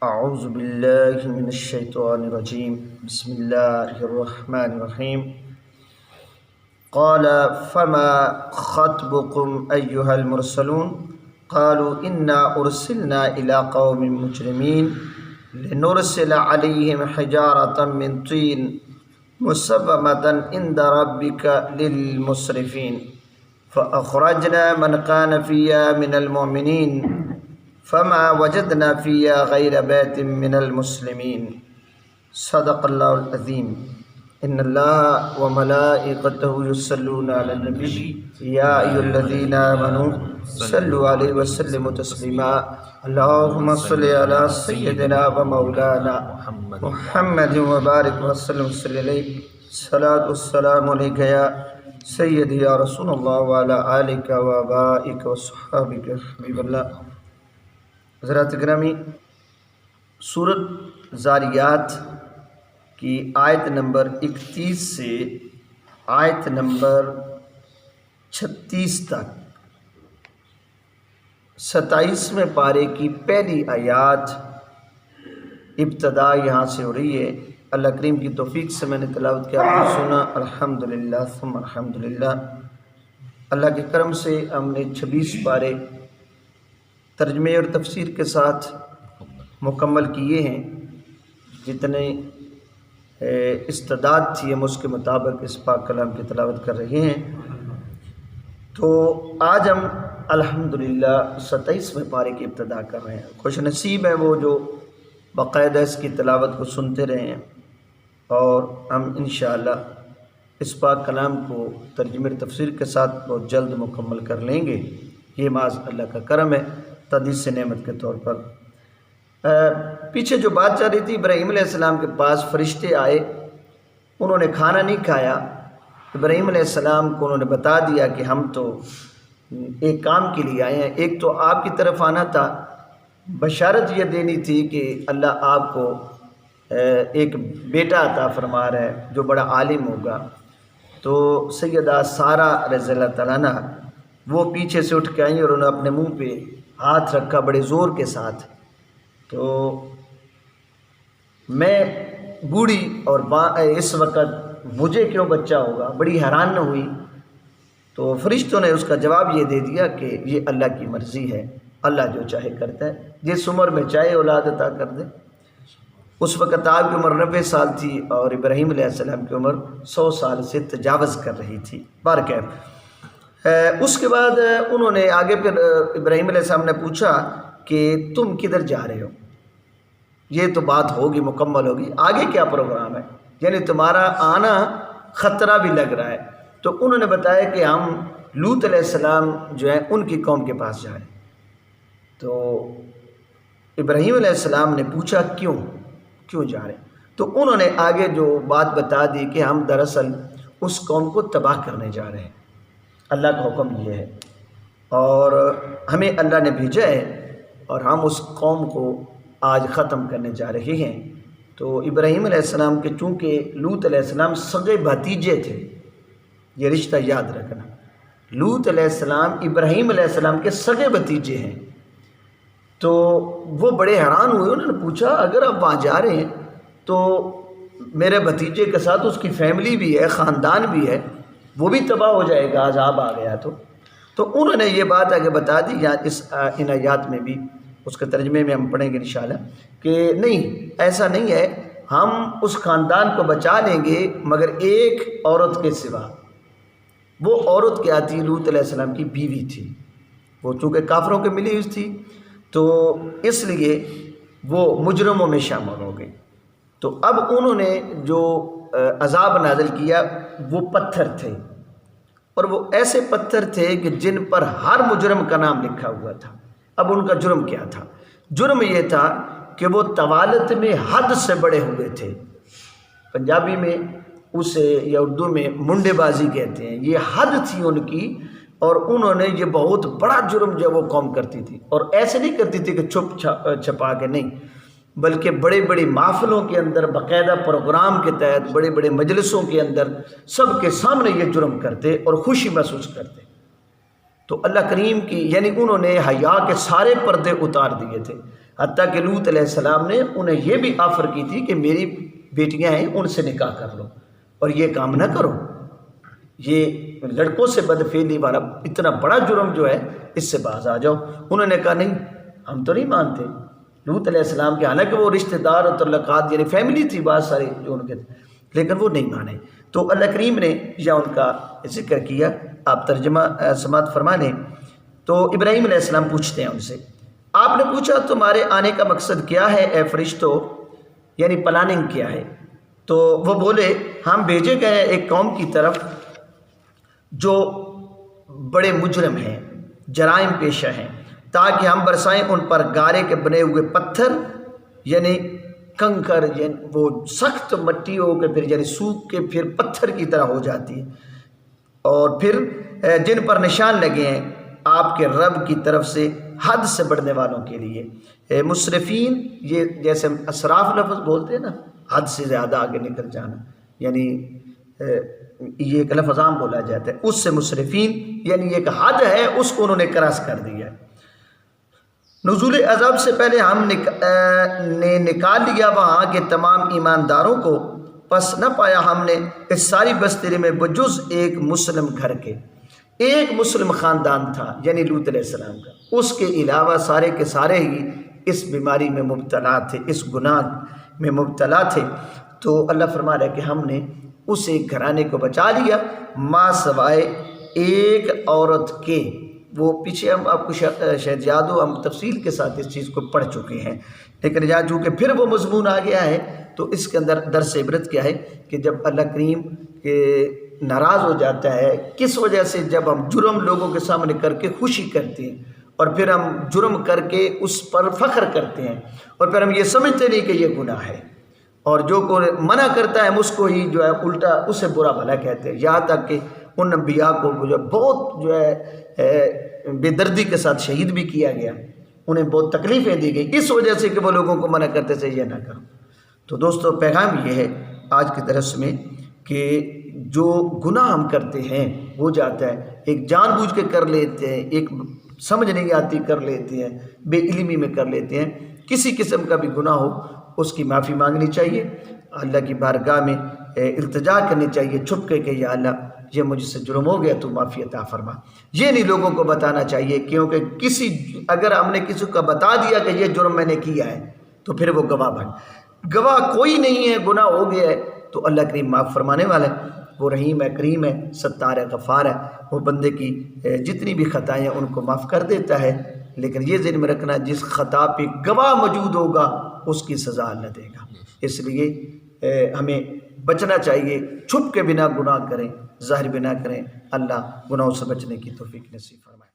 اعوذ باللہ من الشیطان الرجیم بسم اللہ الرحمن الرحیم قال فما خطبكم ایها المرسلون قالوا انا ارسلنا الى قوم مجرمین لنرسل علیہم حجارة من طین مسومة عند ربك للمسرفین فأخرجنا من كان فيها من المؤمنين فما وجدنا فيها غير بيت من المسلمين صدق الله العظيم ان الله وملائكته يصلون على النبي يا ايها الذين امنوا صلوا عليه وسلموا تسليما اللهم صل على سيدنا ومولانا محمد وبارك وسلم عليه الصلاة والسلام عليك يا سيدي يا رسول الله وعلى آلك وآبائك وصحابك حبيب الله۔ حضرات گرامی، سورۃ ذاریات کی آیت نمبر 31 سے آیت نمبر 36 تک 27ویں پارے کی پہلی آیات ابتدا یہاں سے ہو رہی ہے۔ اللہ کریم کی توفیق سے میں نے تلاوت کیا، آپ نے سنا، الحمدللہ ثم الحمدللہ۔ اللہ کے کرم سے ہم نے 26 پارے ترجمے اور تفسیر کے ساتھ مکمل کیے ہیں۔ جتنے استعداد تھی ہم اس کے مطابق اس پاک کلام کی تلاوت کر رہے ہیں۔ تو آج ہم الحمدللہ 27ویں پارے کی ابتدا کر رہے ہیں۔ خوش نصیب ہیں وہ جو باقاعدہ اس کی تلاوت کو سنتے رہے ہیں، اور ہم انشاءاللہ اس پاک کلام کو ترجمے اور تفسیر کے ساتھ بہت جلد مکمل کر لیں گے۔ یہ محض اللہ کا کرم ہے، تحدیث نعمت کے طور پر۔ پیچھے جو بات چل رہی تھی، ابراہیم علیہ السلام کے پاس فرشتے آئے، انہوں نے کھانا نہیں کھایا۔ ابراہیم علیہ السلام کو انہوں نے بتا دیا کہ ہم تو ایک کام کے لیے آئے ہیں، ایک تو آپ کی طرف آنا تھا، بشارت یہ دینی تھی کہ اللہ آپ کو ایک بیٹا عطا فرما رہا ہے جو بڑا عالم ہوگا۔ تو سیدہ سارہ رضی اللہ تعالیٰ عنہ وہ پیچھے سے اٹھ کے آئیں اور انہوں نے اپنے منہ پہ ہاتھ رکھا بڑے زور کے ساتھ۔ تو میں بوڑھی اور اس وقت مجھے کیوں بچہ ہوگا، بڑی حیران نہ ہوئی۔ تو فرشتوں نے اس کا جواب یہ دے دیا کہ یہ اللہ کی مرضی ہے، اللہ جو چاہے کرتا ہے، جس عمر میں چاہے اولاد عطا کر دے۔ اس وقت آپ کی عمر 90 سال تھی اور ابراہیم علیہ السلام کی عمر 100 سال سے تجاوز کر رہی تھی۔ بارکیف اس کے بعد انہوں نے آگے پھر ابراہیم علیہ السلام نے پوچھا کہ تم کدھر جا رہے ہو؟ یہ تو بات ہوگی، مکمل ہوگی، آگے کیا پروگرام ہے؟ یعنی تمہارا آنا خطرہ بھی لگ رہا ہے۔ تو انہوں نے بتایا کہ ہم لوط علیہ السلام جو ہیں ان کی قوم کے پاس جا رہے ہیں۔ تو ابراہیم علیہ السلام نے پوچھا کیوں جا رہے ہیں؟ تو انہوں نے آگے جو بات بتا دی کہ ہم دراصل اس قوم کو تباہ کرنے جا رہے ہیں، اللہ کا حکم یہ ہے اور ہمیں اللہ نے بھیجا ہے اور ہم اس قوم کو آج ختم کرنے جا رہے ہیں۔ تو ابراہیم علیہ السلام کے چونکہ لوط علیہ السلام سگے بھتیجے تھے، یہ رشتہ یاد رکھنا، لوط علیہ السلام ابراہیم علیہ السلام کے سگے بھتیجے ہیں۔ تو وہ بڑے حیران ہوئے، انہوں نے پوچھا اگر آپ وہاں جا رہے ہیں تو میرے بھتیجے کے ساتھ اس کی فیملی بھی ہے، خاندان بھی ہے، وہ بھی تباہ ہو جائے گا عذاب آ گیا تو انہوں نے یہ بات آگے بتا دی۔ ان آیات میں بھی اس کے ترجمے میں ہم پڑھیں گے انشاءاللہ کہ نہیں، ایسا نہیں ہے، ہم اس خاندان کو بچا لیں گے مگر ایک عورت کے سوا۔ وہ عورت کیا تھی؟ لوط علیہ السلام کی بیوی تھی، وہ چونکہ کافروں کے ملی ہوئی تھی تو اس لیے وہ مجرموں میں شامل ہو گئی۔ تو اب انہوں نے جو عذاب نازل کیا وہ پتھر تھے، اور وہ ایسے پتھر تھے کہ جن پر ہر مجرم کا نام لکھا ہوا تھا۔ اب ان کا جرم کیا تھا؟ جرم یہ تھا کہ وہ طوالت میں حد سے بڑے ہوئے تھے۔ پنجابی میں اسے یا اردو میں منڈے بازی کہتے ہیں، یہ حد تھی ان کی، اور انہوں نے یہ بہت بڑا جرم جو وہ قوم کرتی تھی، اور ایسے نہیں کرتی تھی کہ چھپ چھپا کے، نہیں، بلکہ بڑے بڑے محفلوں کے اندر باقاعدہ پروگرام کے تحت، بڑے بڑے مجلسوں کے اندر سب کے سامنے یہ جرم کرتے اور خوشی محسوس کرتے۔ تو اللہ کریم کی یعنی انہوں نے حیا کے سارے پردے اتار دیے تھے۔ حتیٰ کہ لوط علیہ السلام نے انہیں یہ بھی آفر کی تھی کہ میری بیٹیاں ہیں ان سے نکاح کر لو اور یہ کام نہ کرو، یہ لڑکوں سے بدفعلی والا اتنا بڑا جرم جو ہے اس سے باز آ جاؤ۔ انہوں نے کہا نہیں ہم تو نہیں مانتے لوط علیہ السلام کے، حالانکہ وہ رشتہ دار اور تعلقات یعنی فیملی تھی بہت ساری جو ان کے، لیکن وہ نہیں مانے۔ تو اللہ کریم نے یا ان کا ذکر کیا، آپ ترجمہ سماعت فرما لیں۔ تو ابراہیم علیہ السلام پوچھتے ہیں ان سے، آپ نے پوچھا تمہارے آنے کا مقصد کیا ہے اے فرشتوں، یعنی پلاننگ کیا ہے؟ تو وہ بولے ہم بھیجے گئے ہیں ایک قوم کی طرف جو بڑے مجرم ہیں، جرائم پیشہ ہیں، تاکہ ہم برسائیں ان پر گارے کے بنے ہوئے پتھر، یعنی کنکر، یعنی وہ سخت مٹی ہو کے پھر یعنی سوکھ کے پھر پتھر کی طرح ہو جاتی ہے، اور پھر جن پر نشان لگے ہیں آپ کے رب کی طرف سے حد سے بڑھنے والوں کے لیے۔ مسرفین یہ جیسے اسراف لفظ بولتے ہیں نا، حد سے زیادہ آگے نکل جانا، یعنی یہ ایک لفظ عام بولا جاتا ہے، اس سے مسرفین یعنی ایک حد ہے اس کو انہوں نے کراس کر دیا ہے۔ نزول عذاب سے پہلے ہم نے نکال لیا وہاں کے تمام ایمانداروں کو، پس نہ پایا ہم نے اس ساری بستی میں بجز ایک مسلم گھر کے، ایک مسلم خاندان تھا یعنی لوط علیہ السلام کا، اس کے علاوہ سارے کے سارے ہی اس بیماری میں مبتلا تھے، اس گناہ میں مبتلا تھے۔ تو اللہ فرما رہا ہے کہ ہم نے اس ایک گھرانے کو بچا لیا، ماں سوائے ایک عورت کے۔ وہ پیچھے ہم آپ کو شاید یاد ہو، ہم تفصیل کے ساتھ اس چیز کو پڑھ چکے ہیں، لیکن یہاں چونکہ پھر وہ مضمون آ گیا ہے تو اس کے اندر درس عبرت کیا ہے کہ جب اللہ کریم کے ناراض ہو جاتا ہے کس وجہ سے، جب ہم جرم لوگوں کے سامنے کر کے خوشی کرتے ہیں اور پھر ہم جرم کر کے اس پر فخر کرتے ہیں، اور پھر ہم یہ سمجھتے نہیں کہ یہ گناہ ہے، اور جو کو منع کرتا ہے ہم اس کو ہی جو ہے الٹا اسے برا بھلا کہتے ہیں، یہاں تک کہ ان انبیاء کو جو بہت جو ہے بے دردی کے ساتھ شہید بھی کیا گیا، انہیں بہت تکلیفیں دی گئی اس وجہ سے کہ وہ لوگوں کو منع کرتے تھے یہ نہ کرو۔ تو دوستو پیغام یہ ہے آج کے درس میں کہ جو گناہ ہم کرتے ہیں ہو جاتا ہے، ایک جان بوجھ کے کر لیتے ہیں، ایک سمجھ نہیں آتی کر لیتے ہیں، بے علمی میں کر لیتے ہیں، کسی قسم کا بھی گناہ ہو اس کی معافی مانگنی چاہیے، اللہ کی بارگاہ میں التجا کرنی چاہیے چھپ کے کہ یا اللہ یہ مجھ سے جرم ہو گیا تو معافی عطا فرما۔ یہ نہیں لوگوں کو بتانا چاہیے، کیونکہ اگر ہم نے کسی کو بتا دیا کہ یہ جرم میں نے کیا ہے تو پھر وہ گواہ بن، گواہ کوئی نہیں ہے، گناہ ہو گیا ہے تو اللہ کریم معاف فرمانے والا ہے، وہ رحیم ہے، کریم ہے، ستار ہے، غفار ہے، وہ بندے کی جتنی بھی خطائیں ہیں ان کو معاف کر دیتا ہے، لیکن یہ ذہن میں رکھنا جس خطا پہ گواہ موجود ہوگا اس کی سزا اللہ دے گا۔ اس لیے ہمیں بچنا چاہیے، چھپ کے بنا گناہ کریں، ظاہر بنا کریں۔ اللہ گناہوں سے بچنے کی توفیق نصیب فرمائے۔